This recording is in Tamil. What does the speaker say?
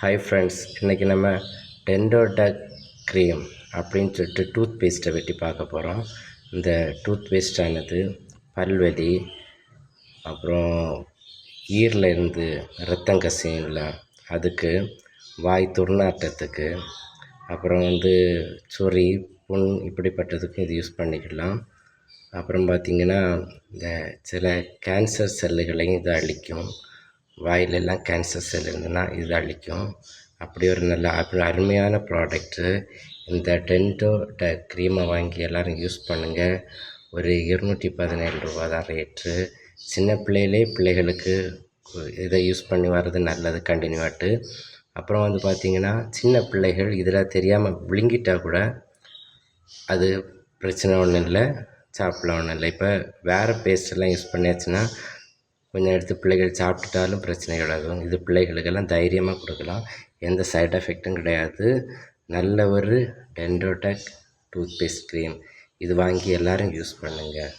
ஹாய் ஃப்ரெண்ட்ஸ், இன்றைக்கி நம்ம டென்டோடெக் க்ரீம் அப்படின்னு சொல்லிட்டு டூத் பேஸ்ட்டை பற்றி பார்க்க போகிறோம். இந்த டூத் பேஸ்டானது பல்வலி, அப்புறம் ஈரில் இருந்து ரத்தம் கசியும்ல அதுக்கு, வாய் துர்நாற்றத்துக்கு, அப்புறம் சொறி, புண் இப்படிப்பட்டதுக்கும் இது யூஸ் பண்ணிக்கலாம். அப்புறம் பார்த்திங்கன்னா இந்த சில கேன்சர் செல்லுகளையும் இது அழிக்கும். வாயிலெல்லாம் கேன்சர் செல் இருந்ததுன்னா இது அழிக்கும். அப்படி ஒரு நல்ல அருமையான ப்ராடக்ட்டு. இந்த டென்டோடெக் க்ரீமை வாங்கி எல்லோரும் யூஸ் பண்ணுங்கள். ஒரு 217 ரூபா தான் ரேட்டு. சின்ன பிள்ளைகளுக்கு இதை யூஸ் பண்ணி வர்றது நல்லது கண்டினியூவாட்டு. அப்புறம் பார்த்திங்கன்னா சின்ன பிள்ளைகள் இதில் தெரியாமல் விழுங்கிட்டால் கூட அது பிரச்சனை ஒன்றும் இல்லை, சாப்பிடலாம் ஒன்றும் இல்லை. இப்போ வேறு பேஸ்ட்டெல்லாம் யூஸ் பண்ணியாச்சுன்னா கொஞ்சம் எடுத்து பிள்ளைகள் சாப்பிட்டுட்டாலும் பிரச்சனை கிடையாது. இது பிள்ளைகளுக்கெல்லாம் தைரியமாக கொடுக்கலாம், எந்த சைட் எஃபெக்ட்டும் கிடையாது. நல்ல ஒரு டென்டோடெக் டூத் பேஸ்ட் க்ரீம் இது வாங்கி எல்லோரும் யூஸ் பண்ணுங்கள்.